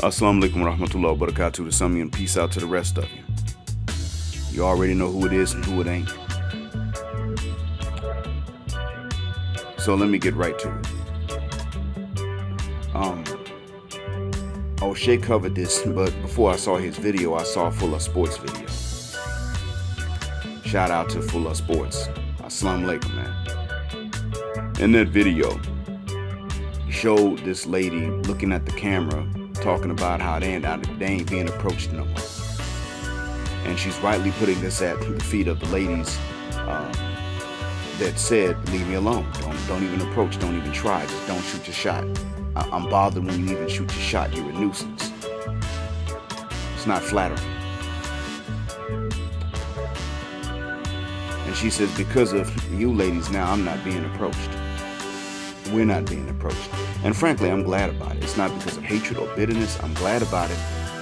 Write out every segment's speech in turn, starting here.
Assalamu alaikum wa rahmatullahi wa barakatuh to some of you, and peace out to the rest of you. You already know who it is and who it ain't. So let me get right to it. O'Shea covered this, but before I saw his video, I saw Full of Sports video. Shout out to Full of Sports. Assalamu alaikum, man. In that video, he showed this lady looking at the camera, talking about how they ain't being approached no more. And she's rightly putting this at the feet of the ladies that said, leave me alone. Don't even approach. Don't even try. Just don't shoot your shot. I'm bothered when you even shoot your shot. You're a nuisance. It's not flattering. And she says, because of you ladies now, I'm not being approached. We're not being approached. And frankly, I'm glad about it. It's not because of hatred or bitterness. I'm glad about it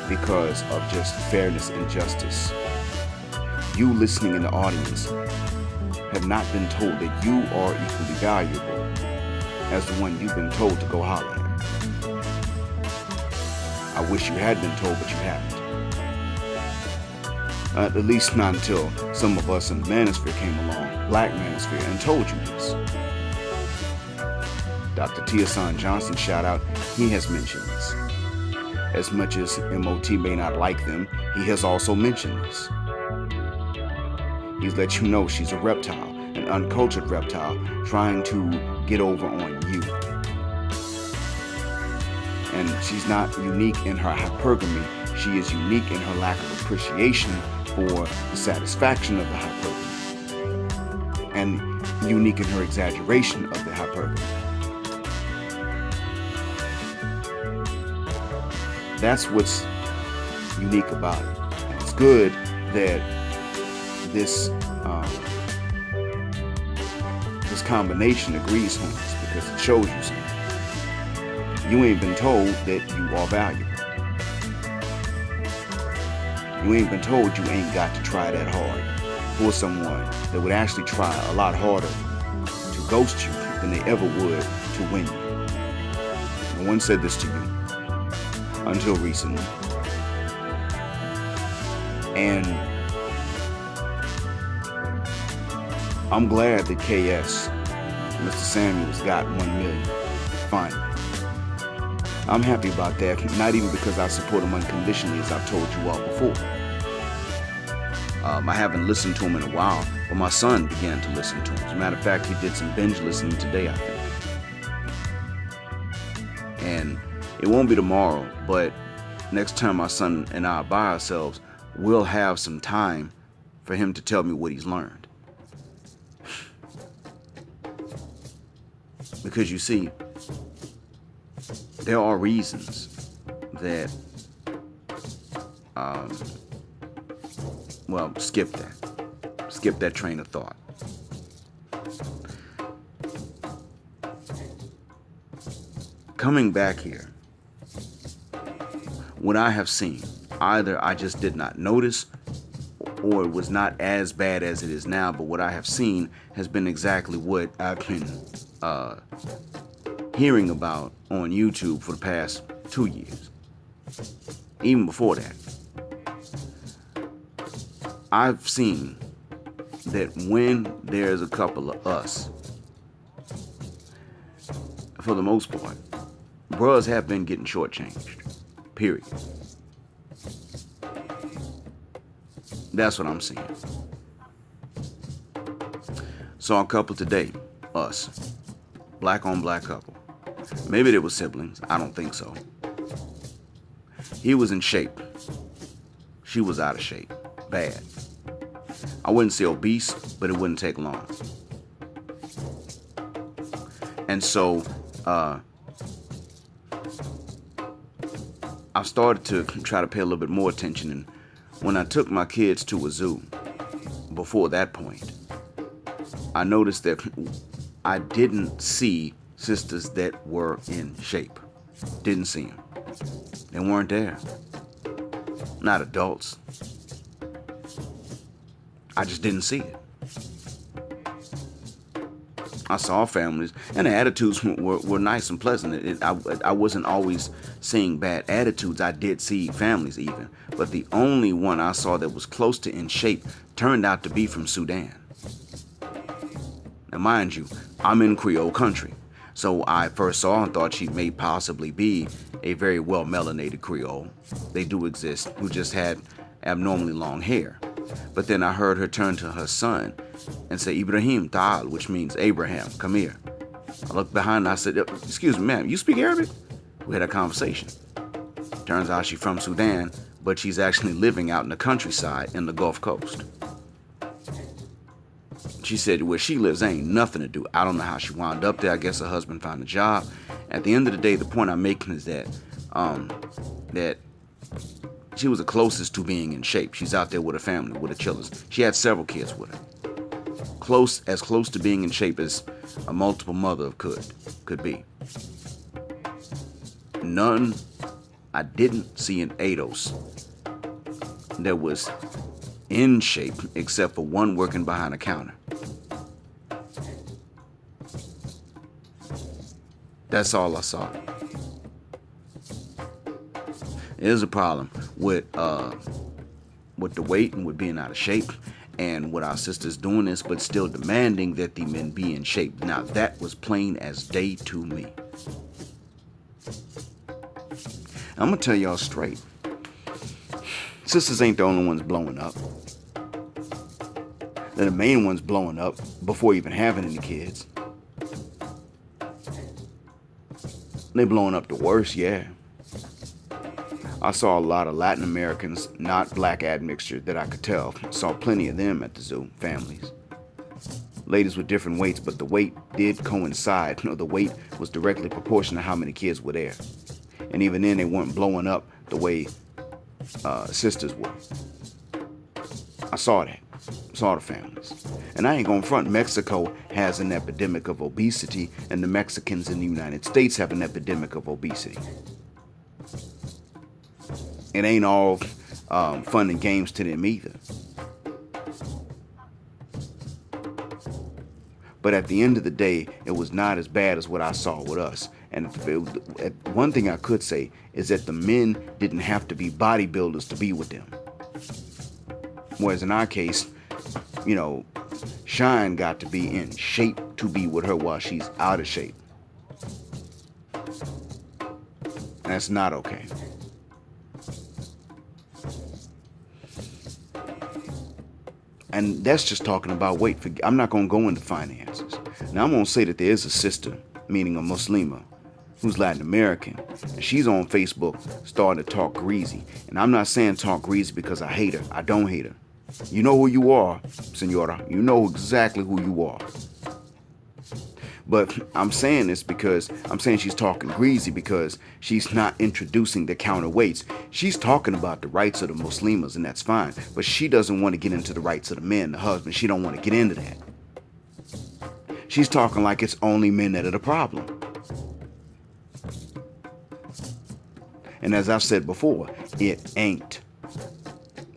because of just fairness and justice. You listening in the audience have not been told that you are equally valuable as the one you've been told to go holler at. I wish you had been told, but you haven't. At least not until some of us in the manosphere came along, black manosphere, and told you this. Dr. Tiasan Johnson, shout out, he has mentioned this. As much as MOT may not like them, he has also mentioned this. He's let you know she's a reptile, an uncultured reptile, trying to get over on you. And she's not unique in her hypergamy. She is unique in her lack of appreciation for the satisfaction of the hypergamy. And unique in her exaggeration of the hypergamy. That's what's unique about it. And it's good that this combination agrees on this, because it shows you something. You ain't been told that you are valuable. You ain't been told you ain't got to try that hard for someone that would actually try a lot harder to ghost you than they ever would to win you. No one said this to you until recently. And I'm glad that KS, Mr. Samuels, got 1 million finally. I'm happy about that, not even because I support him unconditionally, as I've told you all before. I haven't listened to him in a while, but my son began to listen to him. As a matter of fact, he did some binge listening today, I think. And it won't be tomorrow, but next time my son and I are by ourselves, we'll have some time for him to tell me what he's learned. Because you see, there are reasons that, skip that. Skip that train of thought. Coming back here, what I have seen, either I just did not notice or it was not as bad as it is now, but what I have seen has been exactly what I've been hearing about on YouTube for the past 2 years. Even before that. I've seen that when there's a couple of us, for the most part, bros have been getting shortchanged. Period. That's what I'm seeing. Saw a couple today, us. Black on black couple. Maybe they were siblings. I don't think so. He was in shape. She was out of shape. Bad. I wouldn't say obese, but it wouldn't take long. And so, I've started to try to pay a little bit more attention. And when I took my kids to a zoo, before that point, I noticed that I didn't see sisters that were in shape. Didn't see them. They weren't there. Not adults. I just didn't see it. I saw families, and the attitudes were nice and pleasant. I wasn't always seeing bad attitudes. I did see families even. But the only one I saw that was close to in shape turned out to be from Sudan. Now, mind you, I'm in Creole country. So I first saw and thought she may possibly be a very well melanated Creole. They do exist, who just had abnormally long hair. But then I heard her turn to her son and say, Ibrahim Ta'al, which means Abraham, come here. I looked behind and I said, excuse me, ma'am, you speak Arabic? We had a conversation. Turns out she's from Sudan, but she's actually living out in the countryside in the Gulf Coast. She said where she lives ain't nothing to do. I don't know how she wound up there. I guess her husband found a job. At the end of the day, the point I'm making is that that she was the closest to being in shape. She's out there with her family, with her children. She had several kids with her. As close to being in shape as a multiple mother could be. None I didn't see in ADOS that was in shape except for one working behind a counter. That's all I saw. There's a problem with the weight and with being out of shape, and with our sisters doing this but still demanding that the men be in shape. Now that was plain as day to me. I'm gonna tell y'all straight. Sisters ain't the only ones blowing up. They're the main ones blowing up before even having any kids. They blowing up the worst, yeah. I saw a lot of Latin Americans, not black admixture that I could tell. Saw plenty of them at the zoo, families. Ladies with different weights, but the weight did coincide. The weight was directly proportional to how many kids were there. And even then, they weren't blowing up the way sisters were. I saw that. Saw the families. And I ain't gonna front, Mexico has an epidemic of obesity, and the Mexicans in the United States have an epidemic of obesity. It ain't all fun and games to them either. But at the end of the day, it was not as bad as what I saw with us. And one thing I could say is that the men didn't have to be bodybuilders to be with them. Whereas in our case, Shine got to be in shape to be with her while she's out of shape. And that's not okay. And that's just talking about weight. I'm not going to go into finances. Now, I'm going to say that there is a sister, meaning a Muslima, who's Latin American. And she's on Facebook starting to talk greasy. And I'm not saying talk greasy because I hate her. I don't hate her. You know who you are, senora. You know exactly who you are. But I'm saying this because I'm saying she's talking greasy because she's not introducing the counterweights. She's talking about the rights of the Muslims, and that's fine. But she doesn't want to get into the rights of the men, the husband. She don't want to get into that. She's talking like it's only men that are the problem. And as I've said before, it ain't.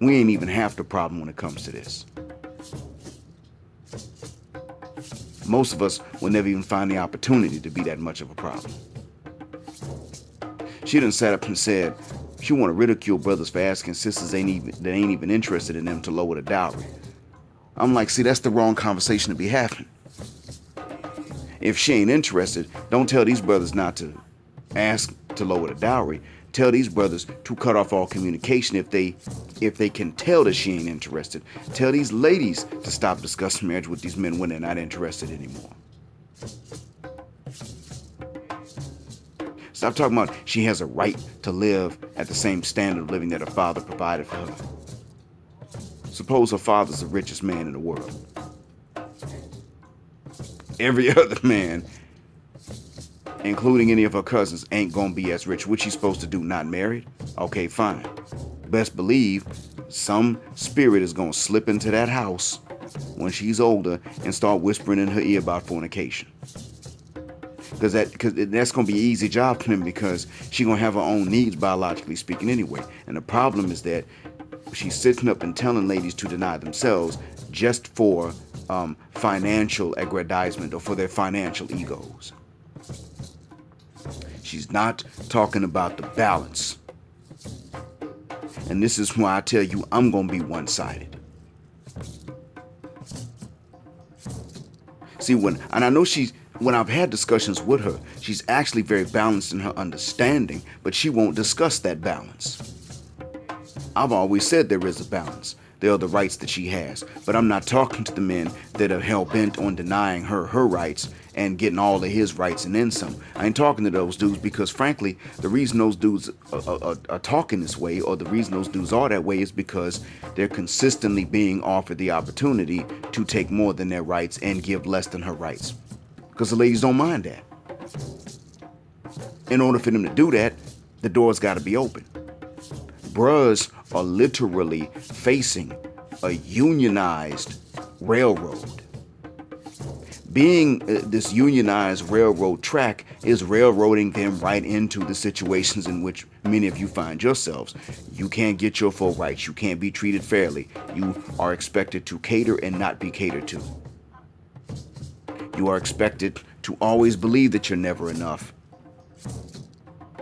We ain't even half the problem when it comes to this. Most of us will never even find the opportunity to be that much of a problem. She done sat up and said she want to ridicule brothers for asking sisters that ain't even interested in them to lower the dowry. I'm like, see, that's the wrong conversation to be having. If she ain't interested, don't tell these brothers not to ask to lower the dowry. Tell these brothers to cut off all communication if they can tell that she ain't interested. Tell these ladies to stop discussing marriage with these men when they're not interested anymore. Stop talking about she has a right to live at the same standard of living that her father provided for her. Suppose her father's the richest man in the world. Every other man, including any of her cousins, ain't gonna be as rich. What she supposed to do, not married? Okay, fine. Best believe some spirit is gonna slip into that house when she's older and start whispering in her ear about fornication. Because that's gonna be an easy job for them because she's gonna have her own needs biologically speaking anyway. And the problem is that she's sitting up and telling ladies to deny themselves just for financial aggrandizement or for their financial egos. She's not talking about the balance. And this is why I tell you I'm going to be one-sided. See, when I've had discussions with her, she's actually very balanced in her understanding, but she won't discuss that balance. I've always said there is a balance. There are the rights that she has, but I'm not talking to the men that are hell-bent on denying her rights and getting all of his rights and then some. I ain't talking to those dudes because, frankly, the reason those dudes are talking this way, or the reason those dudes are that way, is because they're consistently being offered the opportunity to take more than their rights and give less than her rights. Because the ladies don't mind that. In order for them to do that, the door's got to be open. Bruhs are literally facing a unionized railroad. Being this unionized railroad track is railroading them right into the situations in which many of you find yourselves. You can't get your full rights. You can't be treated fairly. You are expected to cater and not be catered to. You are expected to always believe that you're never enough,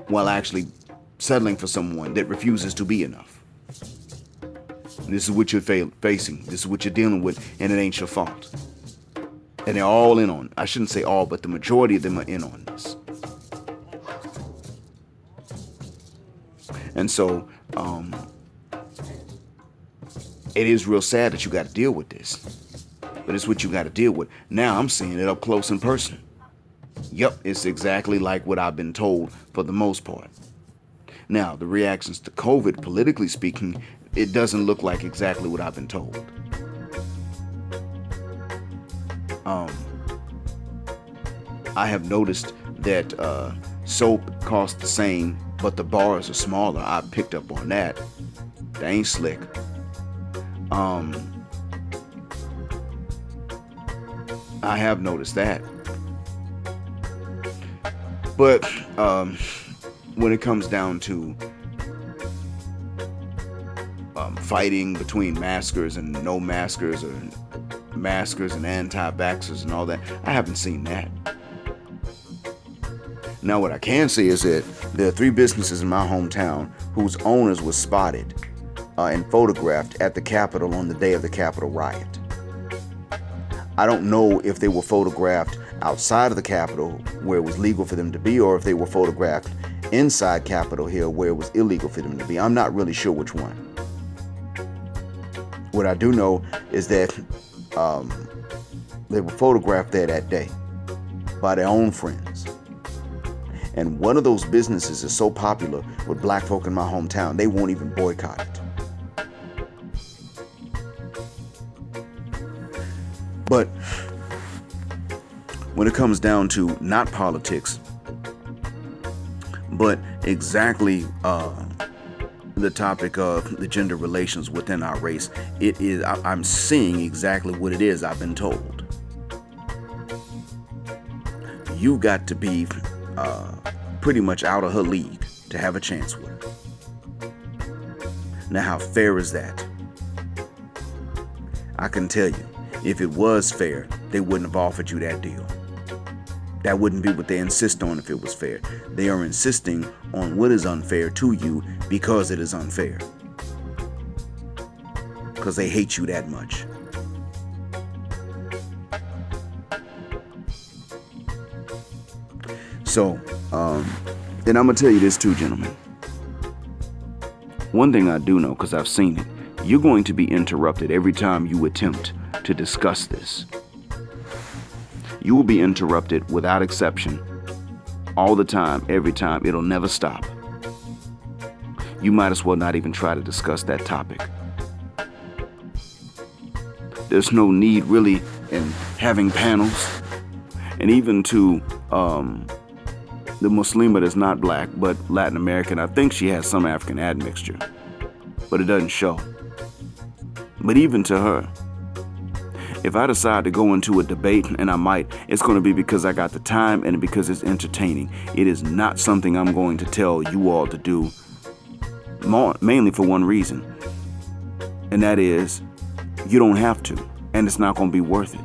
while actually settling for someone that refuses to be enough. And this is what you're facing. This is what you're dealing with, and it ain't your fault. And they're all in on, I shouldn't say all, but the majority of them are in on this. And so, it is real sad that you got to deal with this, but it's what you got to deal with. Now I'm seeing it up close in person. Yep, it's exactly like what I've been told for the most part. Now, the reactions to COVID, politically speaking, it doesn't look like exactly what I've been told. I have noticed that soap costs the same, but the bars are smaller. I picked up on that. They ain't slick. I have noticed that. But when it comes down to fighting between maskers and no maskers, or maskers and anti-vaxxers and all that, I haven't seen that. Now, what I can say is that there are 3 businesses in my hometown whose owners were spotted and photographed at the Capitol on the day of the Capitol riot. I don't know if they were photographed outside of the Capitol where it was legal for them to be, or if they were photographed inside Capitol Hill where it was illegal for them to be. I'm not really sure which one. What I do know is that they were photographed there that day by their own friends. And one of those businesses is so popular with black folk in my hometown, they won't even boycott it. But when it comes down to not politics, but exactly the topic of the gender relations within our race, I'm seeing exactly what it is I've been told. You got to be pretty much out of her league to have a chance with her. Now, how fair is that? I can tell you, if it was fair, they wouldn't have offered you that deal. That wouldn't be what they insist on if it was fair. They are insisting on what is unfair to you because it is unfair. Because they hate you that much. So, then I'm going to tell you this too, gentlemen. One thing I do know, because I've seen it, you're going to be interrupted every time you attempt to discuss this. You will be interrupted without exception, all the time, every time. It'll never stop. You might as well not even try to discuss that topic. There's no need really in having panels. And even to the Muslima that's not black, but Latin American, I think she has some African admixture, but it doesn't show. But even to her, if I decide to go into a debate, and I might, it's going to be because I got the time and because it's entertaining. It is not something I'm going to tell you all to do, mainly for one reason, and that is you don't have to. and it's not going to be worth it.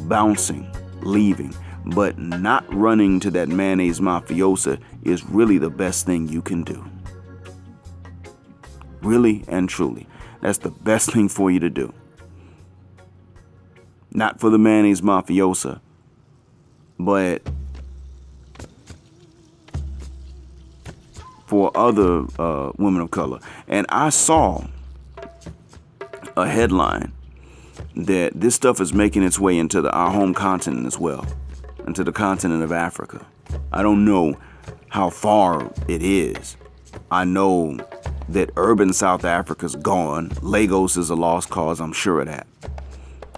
Bouncing, leaving, but not running to that mayonnaise mafiosa is really the best thing you can do. Really and truly, that's the best thing for you to do. Not for the mayonnaise mafiosa, but for other women of color. And I saw a headline that this stuff is making its way into our home continent as well, into the continent of Africa. I don't know how far it is. I know that urban South Africa's gone. Lagos is a lost cause, I'm sure of that.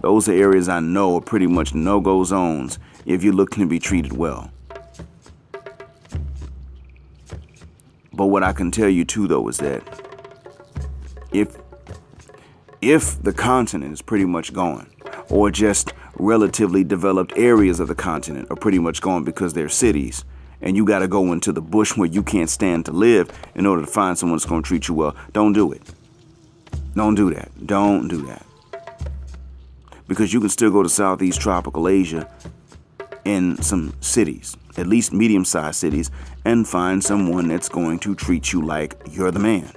Those are areas I know are pretty much no-go zones if you're looking to be treated well. But what I can tell you too, though, is that if the continent is pretty much gone, or just relatively developed areas of the continent are pretty much gone because they're cities, and you got to go into the bush where you can't stand to live in order to find someone that's going to treat you well, don't do it. Don't do that. Don't do that. Because you can still go to Southeast Tropical Asia in some cities, at least medium-sized cities, and find someone that's going to treat you like you're the man.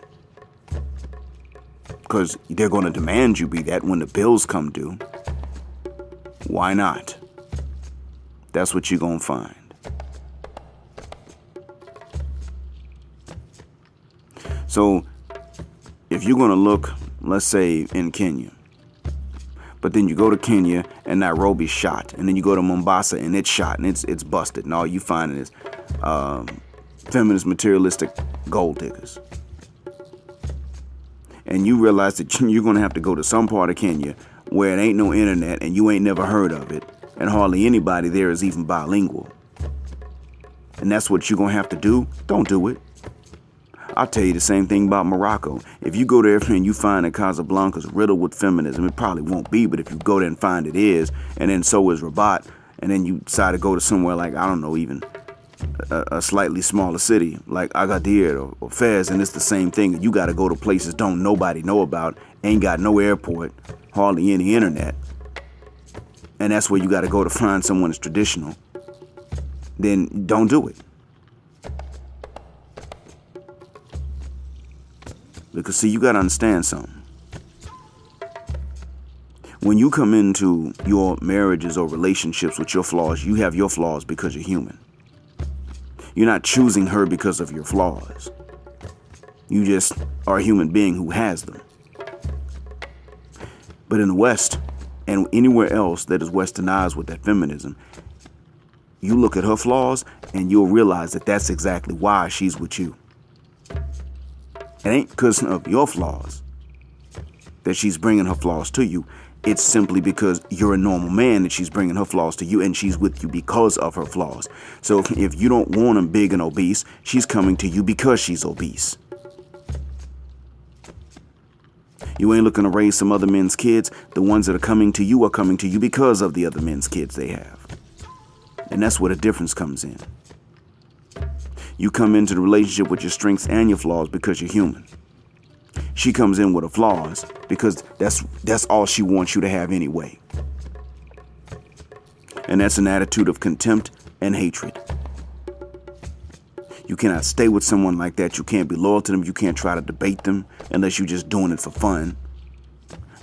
Because they're going to demand you be that when the bills come due. Why not? That's what you're going to find. So if you're going to look, let's say in Kenya, but then you go to Kenya and Nairobi's shot, and then you go to Mombasa and it's shot and it's busted, and all you find is feminist materialistic gold diggers. And you realize that you're going to have to go to some part of Kenya where it ain't no internet and you ain't never heard of it, and hardly anybody there is even bilingual. And that's what you're going to have to do? Don't do it. I'll tell you the same thing about Morocco. If you go there and you find that Casablanca's riddled with feminism, it probably won't be, but if you go there and find it is, and then so is Rabat, and then you decide to go to somewhere like, I don't know, even a slightly smaller city like Agadir or Fez, and it's the same thing. You got to go to places don't nobody know about, ain't got no airport, hardly any internet, and that's where you got to go to find someone that's traditional. Then don't do it. Because see, you got to understand something. When you come into your marriages or relationships with your flaws, you have your flaws because you're human. You're not choosing her because of your flaws. You just are a human being who has them. But in the West, and anywhere else that is westernized with that feminism, you look at her flaws and you'll realize that that's exactly why she's with you. It ain't because of your flaws that she's bringing her flaws to you. It's simply because you're a normal man that she's bringing her flaws to you, and she's with you because of her flaws. So if you don't want him big and obese, she's coming to you because she's obese. You ain't looking to raise some other men's kids. The ones that are coming to you because of the other men's kids they have. And that's where the difference comes in. You come into the relationship with your strengths and your flaws because you're human. She comes in with her flaws because that's all she wants you to have anyway. And that's an attitude of contempt and hatred. You cannot stay with someone like that. You can't be loyal to them. You can't try to debate them unless you're just doing it for fun.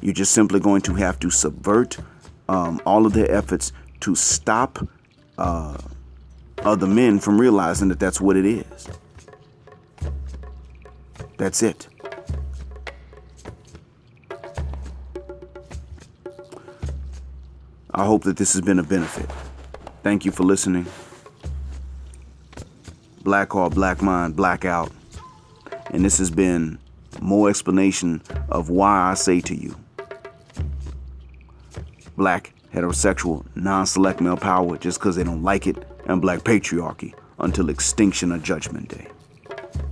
You're just simply going to have to subvert all of their efforts to stop other men from realizing that that's what it is. That's it. I hope that this has been a benefit. Thank you for listening. Black Heart, Black Mind, Blackout. And this has been more explanation of why I say to you, black, heterosexual, non-select male power just because they don't like it, and black patriarchy until extinction or judgment day.